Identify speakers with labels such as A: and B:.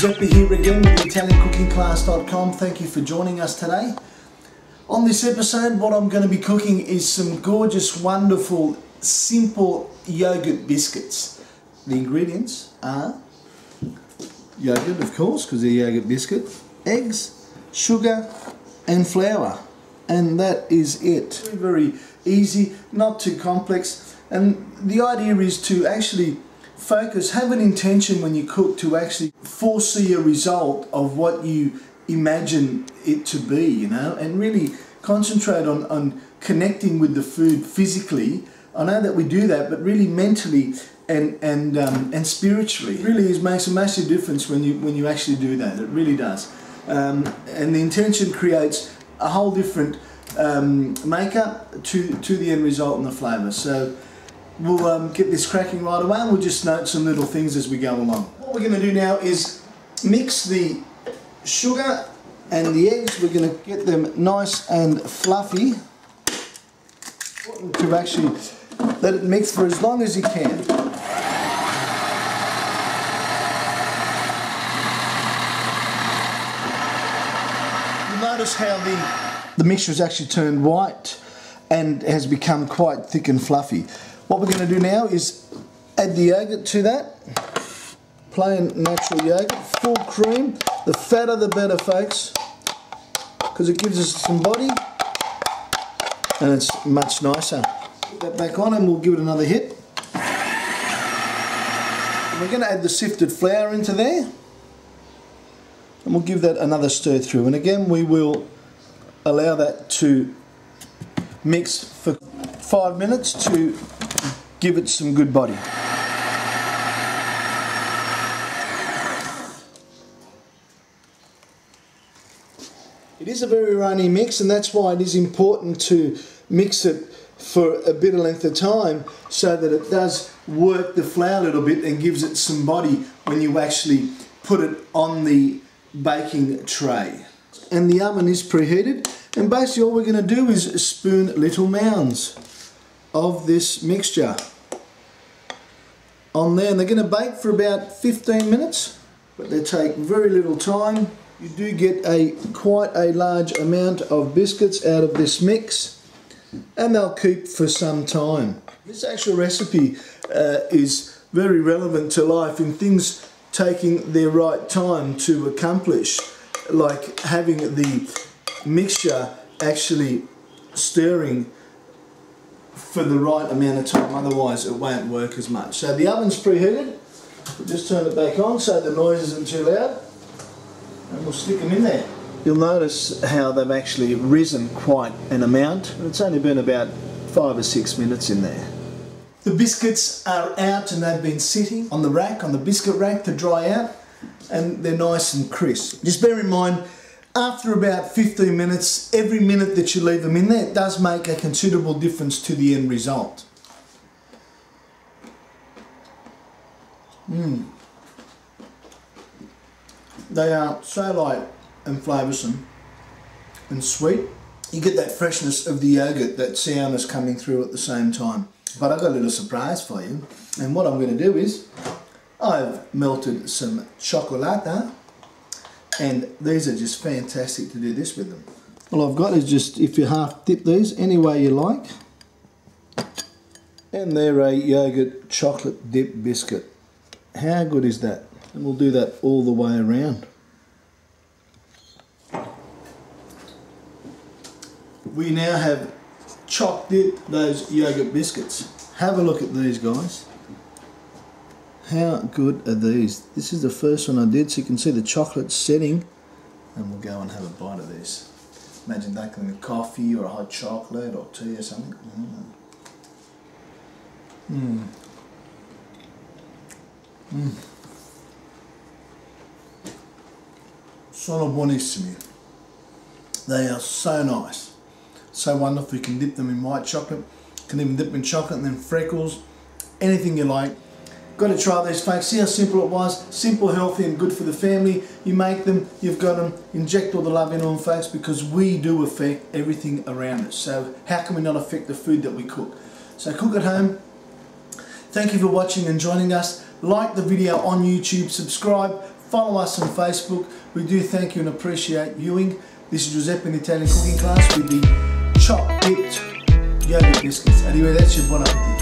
A: Giuseppe here again with ItalianCookingClass.com. Thank you for joining us today. On this episode, what I'm going to be cooking is some gorgeous, wonderful, simple yogurt biscuits. The ingredients are yogurt, of course, because they're yogurt biscuit, eggs, sugar and flour, and that is it. Very easy, not too complex, and the idea is to actually focus, have an intention when you cook to actually foresee a result of what you imagine it to be, you know, and really concentrate on connecting with the food physically. I know that we do that, but really mentally and spiritually. It really makes a massive difference when you actually do that. It really does. And the intention creates a whole different makeup to the end result and the flavour. So we'll get this cracking right away, and we'll just note some little things as we go along. What we're going to do now is mix the sugar and the eggs. We're going to get them nice and fluffy. Important to actually let it mix for as long as you can. You'll notice how the mixture has actually turned white and has become quite thick and fluffy. What we're going to do now is add the yogurt to that. Plain natural yogurt, full cream. The fatter the better, folks, because it gives us some body and it's much nicer. Put that back on and we'll give it another hit. And we're going to add the sifted flour into there, and we'll give that another stir through. And again, we will allow that to mix for 5 minutes to give it some good body. It is a very runny mix, and that's why it is important to mix it for a bit of length of time so that it does work the flour a little bit and gives it some body when you actually put it on the baking tray. And the oven is preheated, and basically all we're going to do is spoon little mounds of this mixture on there, and they're going to bake for about 15 minutes, but they take very little time. You do get quite a large amount of biscuits out of this mix, and they'll keep for some time. This actual recipe is very relevant to life in things taking their right time to accomplish, like having the mixture actually stirring for the right amount of time, otherwise it won't work as much. So the oven's preheated. We'll just turn it back on so the noise isn't too loud, and we'll stick them in there. You'll notice how they've actually risen quite an amount, and it's only been about 5 or 6 minutes in there. The biscuits are out and they've been sitting on the rack, on the biscuit rack, to dry out, and they're nice and crisp. Just bear in mind, after about 15 minutes, every minute that you leave them in there does make a considerable difference to the end result. They are so light and flavoursome and sweet. You get that freshness of the yogurt, that sourness coming through at the same time. But I've got a little surprise for you, and what I'm going to do is I've melted some chocolate, and these are just fantastic to do this with them. All I've got is just, if you half dip these any way you like, and they're a yogurt chocolate dip biscuit. How good is that? And we'll do that all the way around. We now have choc dipped those yogurt biscuits. Have a look at these, guys. How good are these? This is the first one I did, so you can see the chocolate setting, and we'll go and have a bite of this. Imagine that with coffee or a hot chocolate or tea or something. Sono buonissimi. They are so nice, so wonderful. You can dip them in white chocolate, you can even dip them in chocolate and then freckles, anything you like. Got to try these, folks. See how simple it was. Simple, healthy and good for the family. You make them, you've got them, inject all the love into them, folks, because we do affect everything around us. So how can we not affect the food that we cook? So cook at home. Thank you for watching and joining us. Like the video on YouTube, subscribe, Follow us on Facebook. We do thank you and appreciate viewing. This is Giuseppe in Italian cooking class with the chopped dipped yogurt biscuits. Arrivederci e buon appetito.